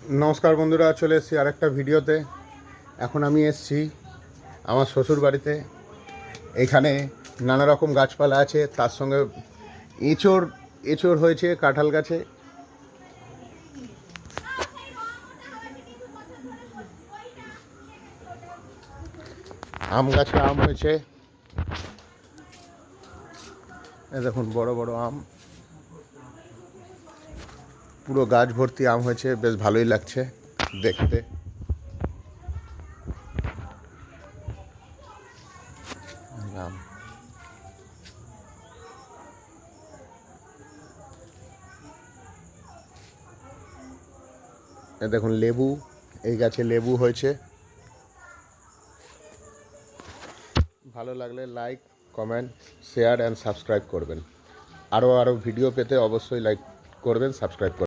নমস্কার বন্ধুরা, চলে এসেছি আরেকটা ভিডিওতে। এখন আমি এসেছি আমার শ্বশুর বাড়িতে। এখানে নানা রকম গাছপালা আছে, তার সঙ্গে এঁচড় এঁচড় হয়েছে কাঁঠাল গাছে। আম গাছে আম হয়েছে, এই দেখুন বড় বড় আম, পুরো গাছ ভর্তি আম হয়েছে, বেশ ভালোই লাগছে দেখতে। আম এই দেখুন লেবু, এই গাছে লেবু হয়েছে। ভালো লাগলে like, comment, share and subscribe করবেন। আরও ভিডিও পেতে অবশ্যই লাইক করবেন, সাবস্ক্রাইব করবেন।